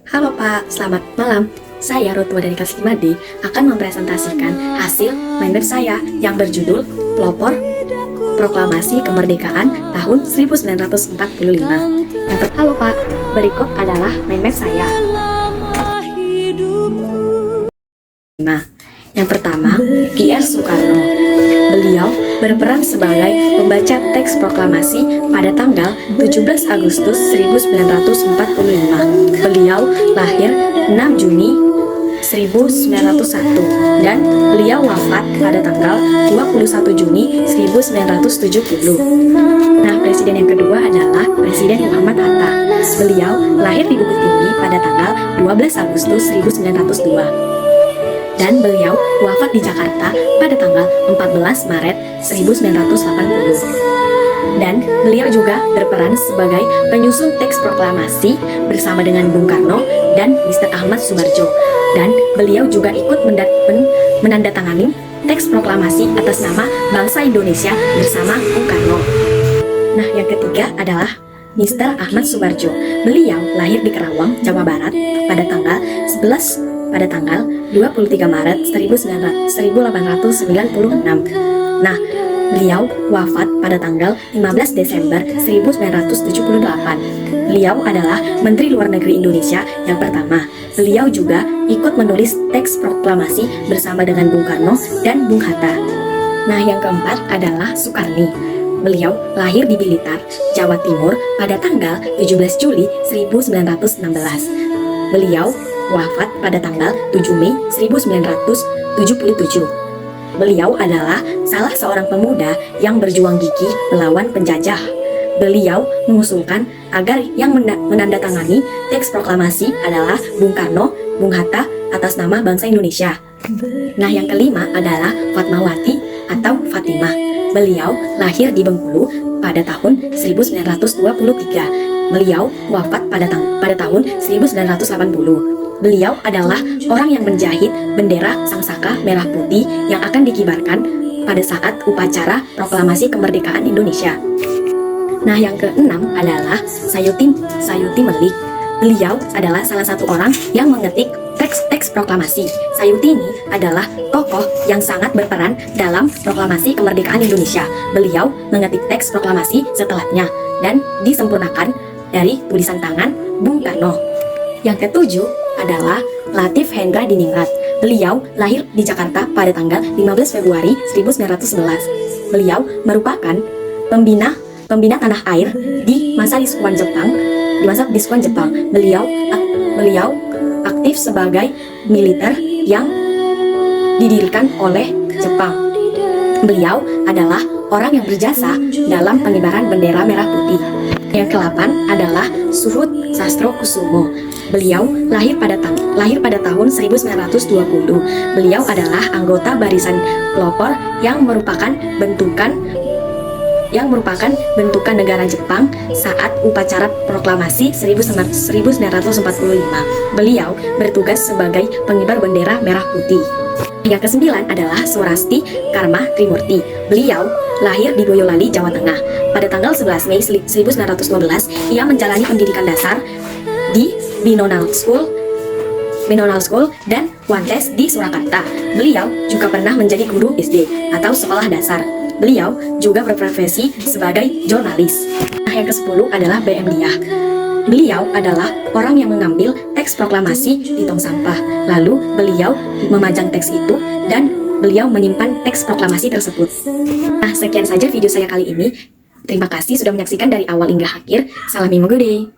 Halo Pak, selamat malam. Saya Rutwa dari kelas 5D akan mempresentasikan hasil mind map saya yang berjudul Pelopor Proklamasi Kemerdekaan tahun 1945. Halo Pak, berikut adalah mind map saya. Nah, yang pertama, K.R. Soekarno. Beliau berperan sebagai pembaca teks proklamasi pada tanggal 17 Agustus 1945. Beliau lahir 6 Juni 1901 dan beliau wafat pada tanggal 21 Juni 1970. Nah, presiden yang kedua adalah Presiden Muhammad Hatta. Beliau lahir di Bukit Tinggi pada tanggal 12 Agustus 1902. Dan beliau wafat di Jakarta pada tanggal 14 Maret 1980. Dan beliau juga berperan sebagai penyusun teks proklamasi bersama dengan Bung Karno dan Mr. Ahmad Subarjo. Dan beliau juga ikut menandatangani teks proklamasi atas nama bangsa Indonesia bersama Bung Karno. Nah, yang ketiga adalah Mr. Ahmad Subarjo. Beliau lahir di Kerawang, Jawa Barat pada tanggal 23 Maret 1896. Nah, beliau wafat pada tanggal 15 Desember 1978. Beliau adalah Menteri Luar Negeri Indonesia yang pertama. Beliau juga ikut menulis teks proklamasi bersama dengan Bung Karno dan Bung Hatta. Nah, yang keempat adalah Soekarni. Beliau lahir di Blitar, Jawa Timur pada tanggal 17 Juli 1916. Beliau wafat pada tanggal 7 Mei 1977. Beliau adalah salah seorang pemuda yang berjuang gigih melawan penjajah. Beliau mengusulkan agar yang menandatangani teks proklamasi adalah Bung Karno, Bung Hatta atas nama bangsa Indonesia. Nah, yang kelima adalah Fatmawati atau Fatimah. Beliau lahir di Bengkulu pada tahun 1923. Beliau wafat pada tahun 1980. Beliau adalah orang yang menjahit bendera Sangsaka merah putih yang akan dikibarkan pada saat upacara proklamasi kemerdekaan Indonesia. Nah, yang keenam adalah Sayuti Melik. Beliau adalah salah satu orang yang mengetik teks proklamasi. Sayuti ini adalah tokoh yang sangat berperan dalam proklamasi kemerdekaan Indonesia. Beliau mengetik teks proklamasi setelahnya dan disempurnakan dari tulisan tangan Bung Karno. Yang ketujuh adalah Latif Hendra Diningrat. Beliau lahir di Jakarta pada tanggal 15 Februari 1911. Beliau merupakan pembina tanah air di masa diskuan Jepang. Beliau aktif sebagai militer yang didirikan oleh Jepang. Beliau adalah orang yang berjasa dalam pengibaran bendera merah putih. Yang ke-8 adalah Suhut Sastrokusumo. Beliau lahir pada tahun 1920. Beliau adalah anggota barisan pelopor yang merupakan bentukan negara Jepang saat upacara proklamasi 1945. Beliau bertugas sebagai pengibar bendera merah putih. Yang ke-9 adalah Surasti Karma Trimurti. Beliau lahir di Boyolali, Jawa Tengah. Pada tanggal 11 Mei 1912, ia menjalani pendidikan dasar di Binonal School dan Wantes di Surakarta. Beliau juga pernah menjadi guru SD atau sekolah dasar. Beliau juga berprofesi sebagai jurnalis. Nah, yang ke-10 adalah B.M. Diah. Beliau adalah orang yang mengambil teks proklamasi di tong sampah. Lalu beliau memajang teks itu dan beliau menyimpan teks proklamasi tersebut. Nah, sekian saja video saya kali ini. Terima kasih sudah menyaksikan dari awal hingga akhir. Salam Mimo Gede.